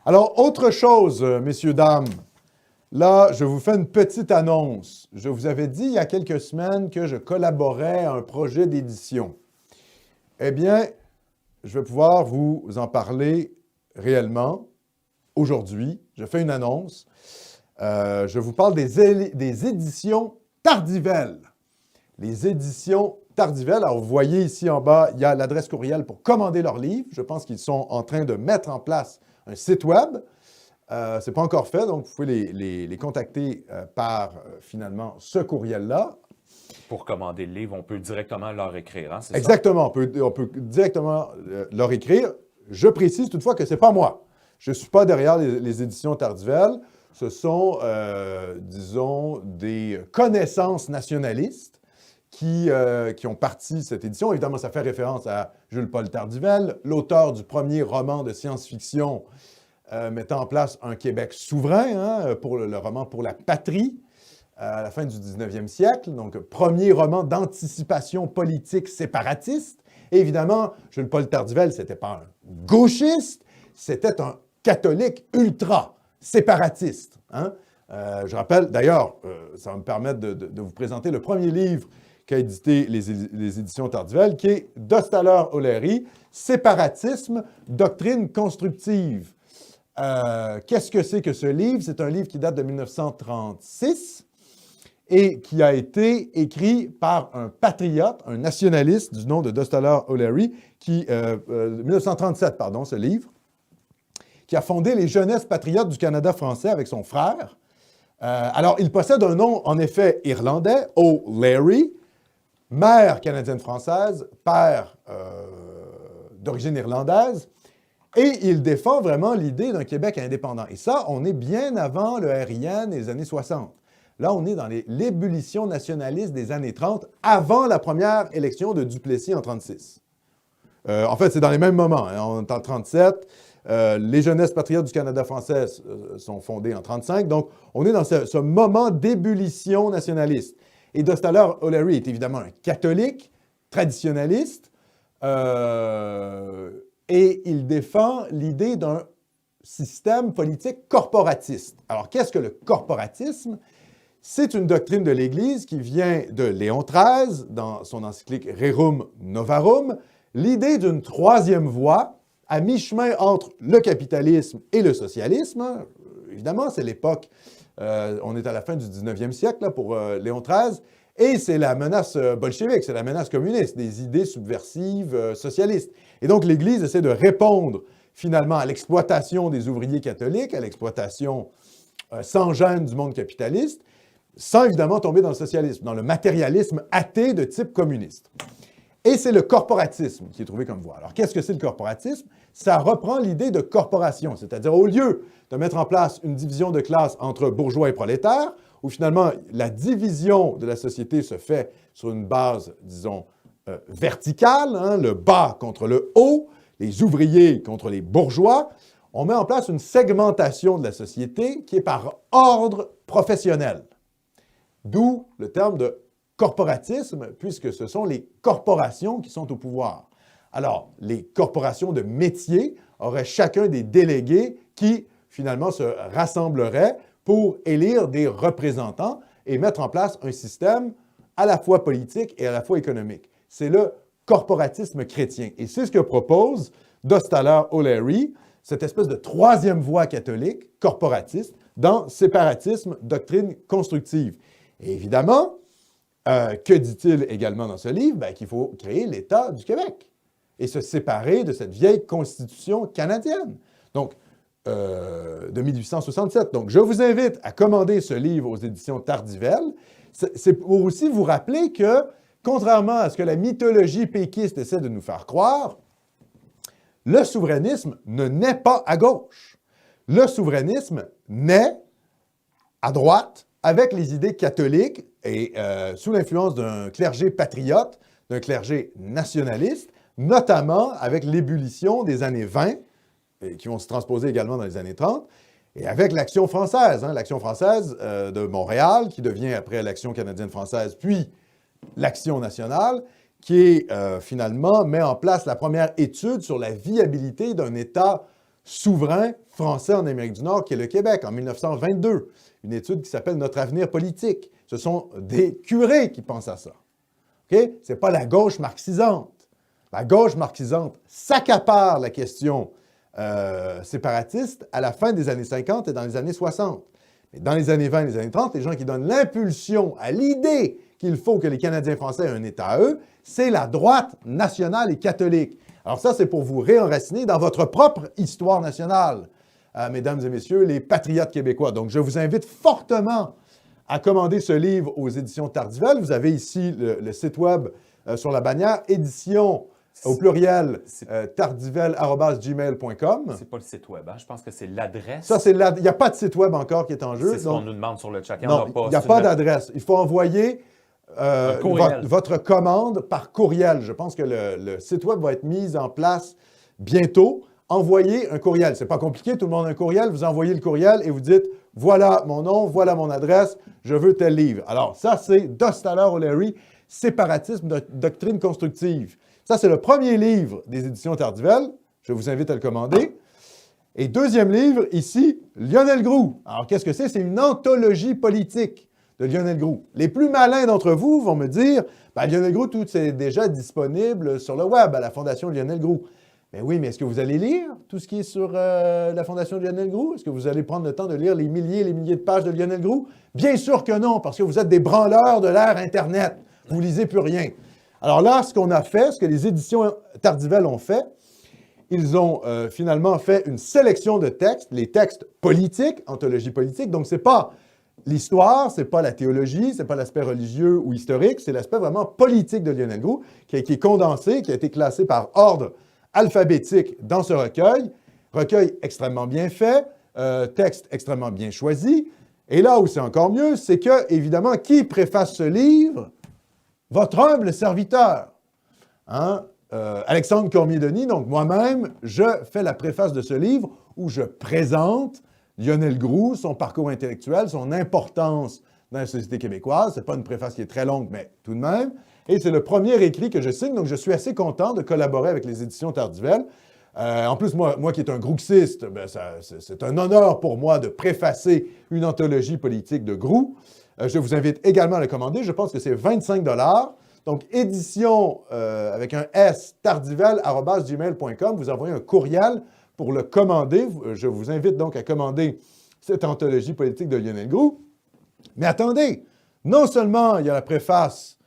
Alors, autre chose, messieurs, dames, là, je vous fais une petite annonce. Je vous avais dit il y a quelques semaines que je collaborais à un projet d'édition. Eh bien, je vais pouvoir vous en parler réellement aujourd'hui. Je fais une annonce. Je vous parle des éditions Tardivelles. Les éditions Tardivelles. Alors, vous voyez ici en bas, il y a l'adresse courriel pour commander leurs livres. Je pense qu'ils sont en train de mettre en place un site web. Ce n'est pas encore fait, donc vous pouvez les contacter par, finalement, ce courriel-là. Pour commander le livre, on peut directement leur écrire, hein, c'est Exactement, on peut directement leur écrire. Je précise toutefois que ce n'est pas moi. Je ne suis pas derrière les éditions Tardivelles. Ce sont, disons, des connaissances nationalistes qui ont parti cette édition. Évidemment, ça fait référence à Jules-Paul Tardivelle, l'auteur du premier roman de science-fiction mettant en place un Québec souverain, pour le roman Pour la patrie, à la fin du 19e siècle. Donc, premier roman d'anticipation politique séparatiste. Et évidemment, Jules-Paul Tardivelle, ce n'était pas un gauchiste, c'était un catholique ultra séparatiste. Hein? Je rappelle, d'ailleurs, ça va me permettre de vous présenter le premier livre qu'a édité les éditions Tardivelle, qui est d'Ostaller-O'Leary, Séparatisme, doctrine constructive. Qu'est-ce que c'est que ce livre? C'est un livre qui date de 1936 et qui a été écrit par un patriote, un nationaliste du nom de Ostaller-O'Leary, 1937, pardon, ce livre, qui a fondé les Jeunesses patriotes du Canada français avec son frère. Alors, il possède un nom, en effet, irlandais, O'Leary, mère canadienne-française, père d'origine irlandaise, et il défend vraiment l'idée d'un Québec indépendant. Et ça, on est bien avant le RIN des années 60. Là, on est dans l'ébullition nationaliste des années 30, avant la première élection de Duplessis en 36. En fait, c'est dans les mêmes moments. Hein. On est en 37. Les Jeunesses patriotes du Canada français sont fondées en 35. Donc, on est dans ce moment d'ébullition nationaliste. Et Ostaller-O'Leary est évidemment un catholique, traditionnaliste, et il défend l'idée d'un système politique corporatiste. Alors, qu'est-ce que le corporatisme? C'est une doctrine de l'Église qui vient de Léon XIII, dans son encyclique Rerum Novarum, l'idée d'une troisième voie à mi-chemin entre le capitalisme et le socialisme. Évidemment, c'est l'époque, on est à la fin du 19e siècle là, pour Léon XIII, et c'est la menace bolchevique, c'est la menace communiste, des idées subversives socialistes. Et donc, l'Église essaie de répondre finalement à l'exploitation des ouvriers catholiques, à l'exploitation sans gêne du monde capitaliste, sans évidemment tomber dans le socialisme, dans le matérialisme athée de type communiste. Et c'est le corporatisme qui est trouvé comme voie. Alors, qu'est-ce que c'est le corporatisme? Ça reprend l'idée de corporation, c'est-à-dire au lieu de mettre en place une division de classe entre bourgeois et prolétaires, où finalement la division de la société se fait sur une base, disons, verticale, hein, le bas contre le haut, les ouvriers contre les bourgeois, on met en place une segmentation de la société qui est par ordre professionnel. D'où le terme de corporatisme, puisque ce sont les corporations qui sont au pouvoir. Alors, les corporations de métier auraient chacun des délégués qui, finalement, se rassembleraient pour élire des représentants et mettre en place un système à la fois politique et à la fois économique. C'est le corporatisme chrétien. Et c'est ce que propose Ostaller-O'Leary, cette espèce de troisième voie catholique, corporatiste, dans Séparatisme, doctrine constructive. Et évidemment, que dit-il également dans ce livre? Bien, qu'il faut créer l'État du Québec et se séparer de cette vieille constitution canadienne. Donc, de 1867. Donc, je vous invite à commander ce livre aux éditions Tardivelle. C'est pour aussi vous rappeler que, contrairement à ce que la mythologie péquiste essaie de nous faire croire, le souverainisme ne naît pas à gauche. Le souverainisme naît à droite avec les idées catholiques et sous l'influence d'un clergé patriote, d'un clergé nationaliste, notamment avec l'ébullition des années 20, qui vont se transposer également dans les années 30, et avec l'Action française, hein, l'Action française de Montréal, qui devient après l'Action canadienne-française, puis l'Action nationale, qui finalement met en place la première étude sur la viabilité d'un État souverain français en Amérique du Nord, qui est le Québec, en 1922. Une étude qui s'appelle « Notre avenir politique ». Ce sont des curés qui pensent à ça. Okay? Ce n'est pas la gauche marxisante. La gauche marxisante s'accapare la question séparatiste à la fin des années 50 et dans les années 60. Mais dans les années 20 et les années 30, les gens qui donnent l'impulsion à l'idée qu'il faut que les Canadiens français aient un État à eux, c'est la droite nationale et catholique. Alors ça, c'est pour vous réenraciner dans votre propre histoire nationale, mesdames et messieurs, les patriotes québécois. Donc, je vous invite fortement à commander ce livre aux éditions Tardivelle. Vous avez ici le site web sur la bannière, édition au pluriel, tardivelle@gmail.com. C'est pas le site web, hein? Je pense que c'est l'adresse. Ça, c'est il n'y a pas de site web encore qui est en jeu. C'est ce qu'on nous demande sur le chat. Non, il n'y a pas d'adresse. Il faut envoyer votre commande par courriel. Je pense que le site web va être mis en place bientôt. Envoyez un courriel. C'est pas compliqué, tout le monde a un courriel. Vous envoyez le courriel et vous dites « Voilà mon nom, voilà mon adresse, je veux tel livre ». Alors ça, c'est d'Ostaller O'Leary, Séparatisme, doctrine constructive. Ça, c'est le premier livre des éditions Tardivelle. Je vous invite à le commander. Et deuxième livre, ici, Lionel Groulx. Alors, qu'est-ce que c'est? C'est une anthologie politique de Lionel Groulx. Les plus malins d'entre vous vont me dire, Lionel Groulx, tout est déjà disponible sur le web, à la Fondation Lionel Groulx. Mais oui, mais est-ce que vous allez lire tout ce qui est sur la Fondation Lionel Groulx? Est-ce que vous allez prendre le temps de lire les milliers et les milliers de pages de Lionel Groulx? Bien sûr que non, parce que vous êtes des branleurs de l'ère Internet. Vous ne lisez plus rien. Alors là, ce qu'on a fait, ce que les éditions Tardivelle ont fait, ils ont finalement fait une sélection de textes, les textes politiques, anthologie politique. Donc, ce n'est pas l'histoire, ce n'est pas la théologie, ce n'est pas l'aspect religieux ou historique, c'est l'aspect vraiment politique de Lionel Groulx qui est condensé, qui a été classé par ordre alphabétique dans ce recueil. Recueil extrêmement bien fait, texte extrêmement bien choisi. Et là où c'est encore mieux, c'est que, évidemment, qui préface ce livre? Votre humble serviteur, hein? Alexandre Cormier-Denis, donc moi-même, je fais la préface de ce livre où je présente Lionel Groulx, son parcours intellectuel, son importance dans la société québécoise. Ce n'est pas une préface qui est très longue, mais tout de même. Et c'est le premier écrit que je signe, donc je suis assez content de collaborer avec les éditions Tardivelle. En plus, moi qui est un grouxiste, c'est un honneur pour moi de préfacer une anthologie politique de Groulx. Je vous invite également à le commander. Je pense que c'est 25 $. Donc, édition avec un S, tardivelle@gmail.com. Vous envoyez un courriel pour le commander. Je vous invite donc à commander cette anthologie politique de Lionel Groulx. Mais attendez, non seulement il y a la préface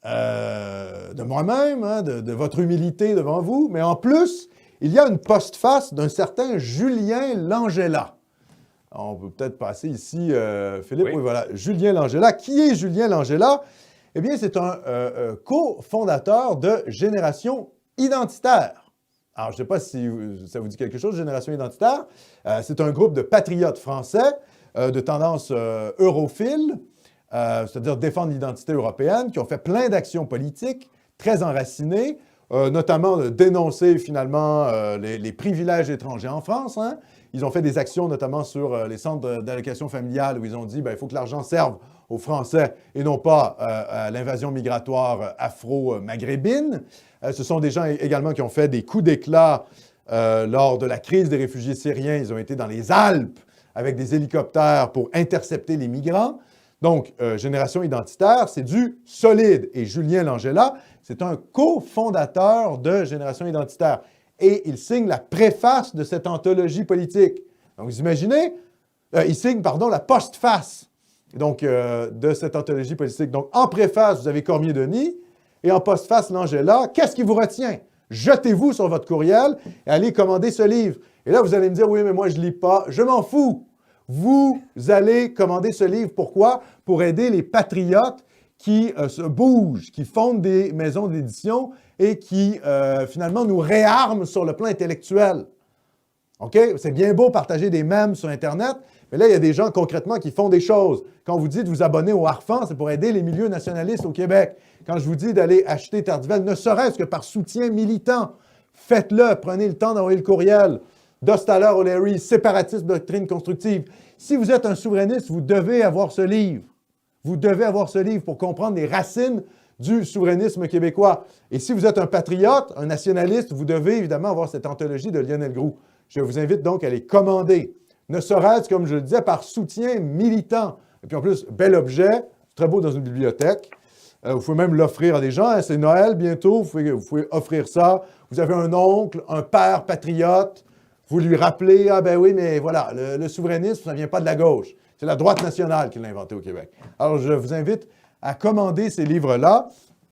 de moi-même, hein, de votre humilité devant vous, mais en plus, il y a une postface d'un certain Julien Langella. On peut peut-être passer ici, Philippe. Oui, voilà, Julien Langella. Qui est Julien Langella? Eh bien, c'est un cofondateur de Génération Identitaire. Alors, je ne sais pas si ça vous dit quelque chose, Génération Identitaire. C'est un groupe de patriotes français de tendance europhile, c'est-à-dire défendre l'identité européenne, qui ont fait plein d'actions politiques très enracinées, notamment de dénoncer finalement les privilèges étrangers en France. Hein. Ils ont fait des actions notamment sur les centres d'allocation familiale où ils ont dit il faut que l'argent serve aux Français et non pas à l'invasion migratoire afro-maghrébine. Ce sont des gens également qui ont fait des coups d'éclat lors de la crise des réfugiés syriens. Ils ont été dans les Alpes avec des hélicoptères pour intercepter les migrants. Donc, Génération Identitaire, c'est du solide. Et Julien Langella, c'est un cofondateur de Génération Identitaire. Et il signe la préface de cette anthologie politique. Donc, vous imaginez, il signe, la postface donc, de cette anthologie politique. Donc, en préface, vous avez Cormier-Denis, et en postface, Langella. Qu'est-ce qui vous retient? Jetez-vous sur votre courriel et allez commander ce livre. Et là, vous allez me dire, oui, mais moi, je ne lis pas. Je m'en fous. Vous allez commander ce livre. Pourquoi? Pour aider les patriotes qui se bougent, qui fondent des maisons d'édition et qui, finalement, nous réarment sur le plan intellectuel. OK? C'est bien beau partager des mèmes sur Internet, mais là, il y a des gens concrètement qui font des choses. Quand vous dites de vous abonner au Harfan, c'est pour aider les milieux nationalistes au Québec. Quand je vous dis d'aller acheter Tardivelle, ne serait-ce que par soutien militant, faites-le, prenez le temps d'envoyer le courriel. D'Ostaller O'Leary, Séparatisme, doctrine constructive. Si vous êtes un souverainiste, vous devez avoir ce livre. Vous devez avoir ce livre pour comprendre les racines du souverainisme québécois. Et si vous êtes un patriote, un nationaliste, vous devez évidemment avoir cette anthologie de Lionel Groulx. Je vous invite donc à les commander, ne serait-ce, comme je le disais, par soutien militant. Et puis en plus, bel objet, très beau dans une bibliothèque. Vous pouvez même l'offrir à des gens. Hein, c'est Noël bientôt, vous pouvez offrir ça. Vous avez un oncle, un père patriote. Vous lui rappelez, ah ben oui, mais voilà, le souverainisme, ça ne vient pas de la gauche. C'est la droite nationale qui l'a inventé au Québec. Alors, je vous invite à commander ces livres-là.